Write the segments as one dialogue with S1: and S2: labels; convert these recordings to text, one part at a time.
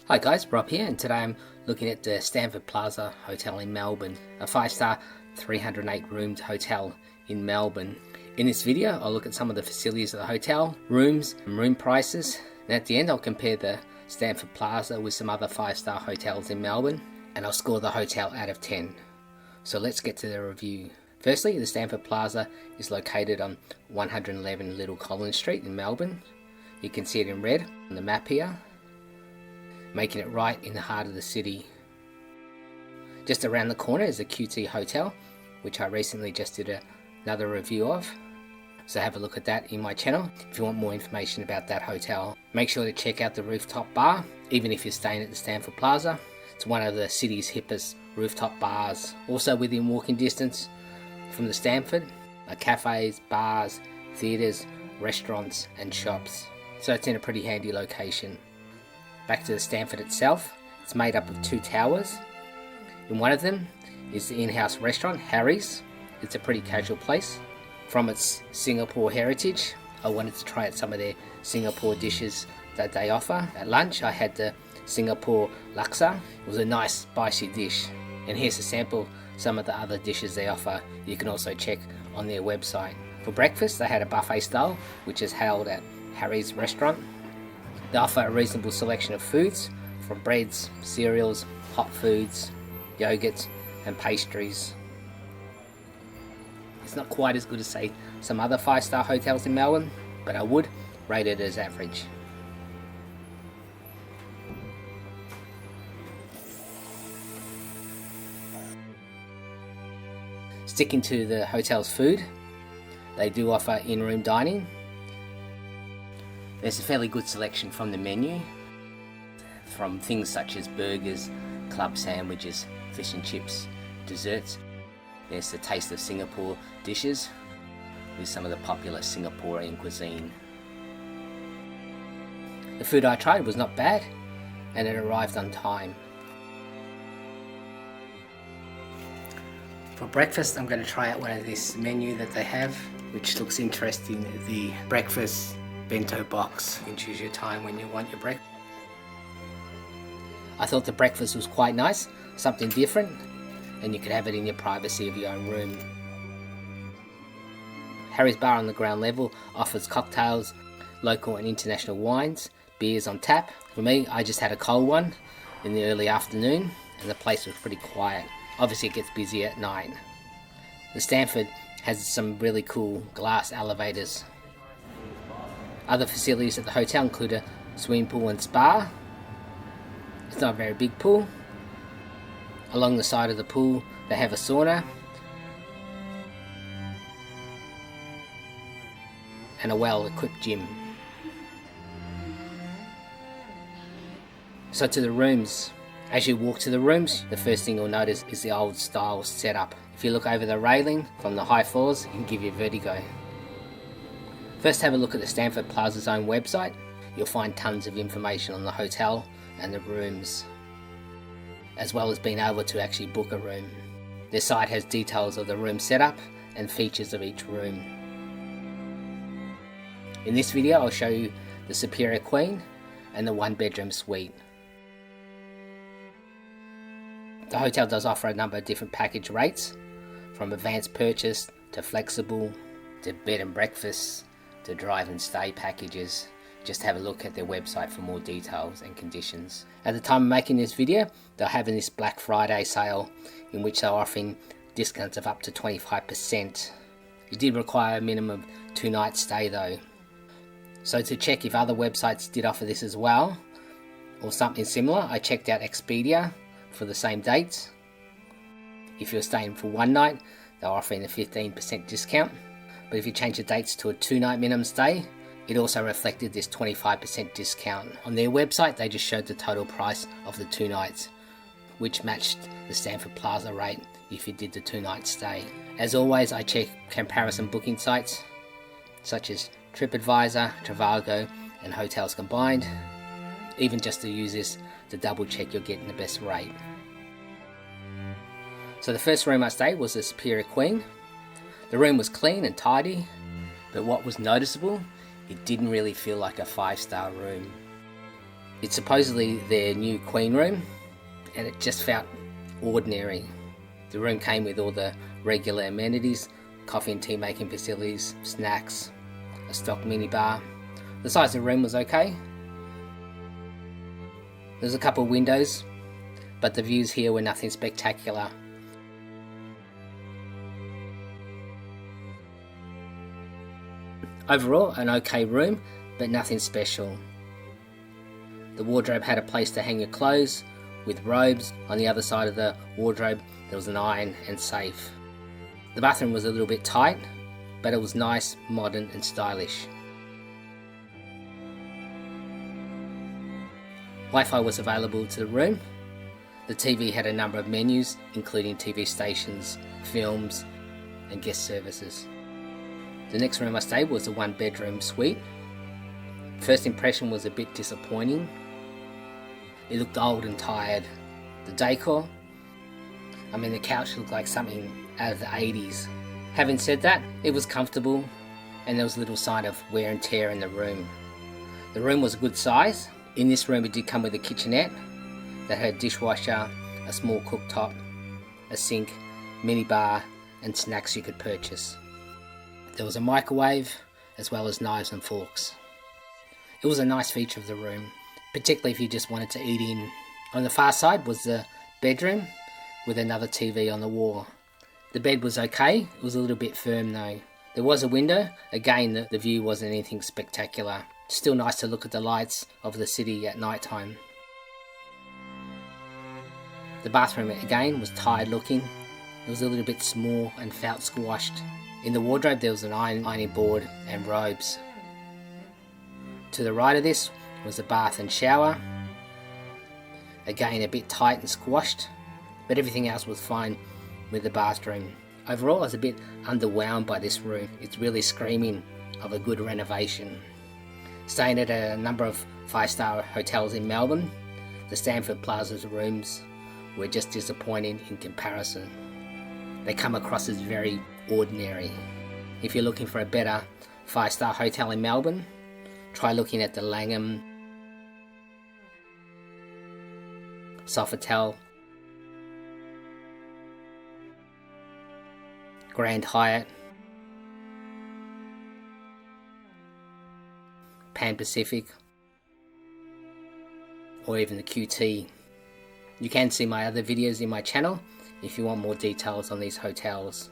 S1: Hi guys, Rob here, and today I'm looking at the Stamford Plaza Hotel in Melbourne, a 5-star 308 roomed hotel in Melbourne. In this video I'll look at some of the facilities of the hotel, rooms and room prices, and at the end I'll compare the Stamford Plaza with some other 5-star hotels in Melbourne, and I'll score the hotel out of 10. So let's get to the review. Firstly, the Stamford Plaza is located on 111 Little Collins Street in Melbourne. You can see it in red on the map here, making it right in the heart of the city. Just around the corner is the QT Hotel, which I recently just did another review of, so have a look at that in my channel if you want more information about that hotel. Make sure to check out the Rooftop Bar, even if you're staying at the Stamford Plaza. It's one of the city's hippest rooftop bars. Also within walking distance from the Stamford are cafes, bars, theatres, restaurants and shops, so it's in a pretty handy location. Back to the Stamford itself, it's made up of 2 towers. In one of them is the in-house restaurant, Harry's. It's a pretty casual place. From its Singapore heritage, I wanted to try out some of their Singapore dishes that they offer. At lunch I had the Singapore laksa. It was a nice spicy dish. And here's a sample some of the other dishes they offer. You can also check on their website. For breakfast they had a buffet style, which is held at Harry's restaurant. They offer a reasonable selection of foods, from breads, cereals, hot foods, yogurts and pastries. It's not quite as good as, say, some other 5-star hotels in Melbourne, but I would rate it as average. Sticking to the hotel's food, they do offer in-room dining. There's a fairly good selection from the menu, from things such as burgers, club sandwiches, fish and chips, desserts. There's the Taste of Singapore dishes with some of the popular Singaporean cuisine. The food I tried was not bad, and it arrived on time. For breakfast I'm going to try out one of this menu that they have, which looks interesting, the breakfast Bento box. You can choose your time when you want your breakfast. I thought the breakfast was quite nice, something different, and you could have it in your privacy of your own room. Harry's Bar on the ground level offers cocktails, local and international wines, beers on tap. For me, I just had a cold one in the early afternoon, and the place was pretty quiet. Obviously it gets busy at night. The Stamford has some really cool glass elevators. Other facilities at the hotel include a swimming pool and spa. It's not a very big pool. Along the side of the pool they have a sauna and a well-equipped gym. So to the rooms. As you walk to the rooms, the first thing you'll notice is the old style setup. If you look over the railing from the high floors, it can give you vertigo. First, have a look at the Stamford Plaza's own website. You'll find tons of information on the hotel and the rooms, as well as being able to actually book a room. Their site has details of the room setup and features of each room. In this video I'll show you the Superior Queen and the 1-bedroom suite. The hotel does offer a number of different package rates, from advanced purchase to flexible to bed and breakfast to drive and stay packages. Just have a look at their website for more details and conditions. At the time of making this video, they're having this Black Friday sale in which they're offering discounts of up to 25%. It did require a minimum of 2 nights stay though. So to check if other websites did offer this as well, or something similar, I checked out Expedia for the same dates. If you're staying for 1 night, they're offering a 15% discount. But if you change the dates to a 2-night minimum stay, it also reflected this 25% discount. On their website they just showed the total price of the 2 nights, which matched the Stamford Plaza rate if you did the 2-night stay. As always, I check comparison booking sites such as TripAdvisor, Trivago and Hotels Combined, even just to use this to double check you're getting the best rate. So the first room I stayed was the Superior Queen. The room was clean and tidy, but what was noticeable, it didn't really feel like a 5-star room. It's supposedly their new queen room, and it just felt ordinary. The room came with all the regular amenities, coffee and tea making facilities, snacks, a stock minibar. The size of the room was okay. There's a couple of windows, but the views here were nothing spectacular. Overall, an okay room, but nothing special. The wardrobe had a place to hang your clothes, with robes. On the other side of the wardrobe there was an iron and safe. The bathroom was a little bit tight, but it was nice, modern and stylish. Wi-Fi was available to the room. The TV had a number of menus, including TV stations, films and guest services. The next room I stayed was a 1-bedroom suite. First impression was a bit disappointing. It looked old and tired. The decor, the couch looked like something out of the 80s. Having said that, it was comfortable and there was a little sign of wear and tear in the room. The room was a good size. In this room it did come with a kitchenette that had a dishwasher, a small cooktop, a sink, minibar and snacks you could purchase. There was a microwave as well as knives and forks. It was a nice feature of the room, particularly if you just wanted to eat in. On the far side was the bedroom with another TV on the wall. The bed was okay, it was a little bit firm though. There was a window, again the view wasn't anything spectacular. Still nice to look at the lights of the city at night time. The bathroom again was tired looking. It was a little bit small and felt squashed. In the wardrobe there was an ironing board and robes. To the right of this was a bath and shower. Again a bit tight and squashed, but everything else was fine with the bathroom. Overall I was a bit underwhelmed by this room. It's really screaming of a good renovation. Staying at a number of 5-star hotels in Melbourne, the Stamford Plaza's rooms were just disappointing in comparison. They come across as very ordinary. If you're looking for a better 5-star hotel in Melbourne, try looking at the Langham, Sofitel, Grand Hyatt, Pan Pacific, or even the QT. You can see my other videos in my channel if you want more details on these hotels.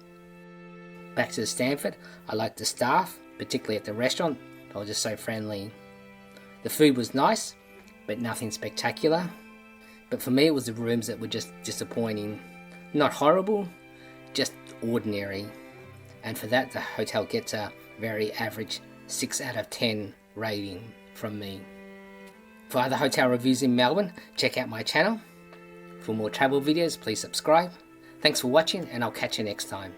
S1: Back to Stamford, I liked the staff, particularly at the restaurant. They were just so friendly. The food was nice, but nothing spectacular. But for me it was the rooms that were just disappointing. Not horrible, just ordinary. And for that the hotel gets a very average 6 out of 10 rating from me. For other hotel reviews in Melbourne, check out my channel. For more travel videos, please subscribe. Thanks for watching and I'll catch you next time.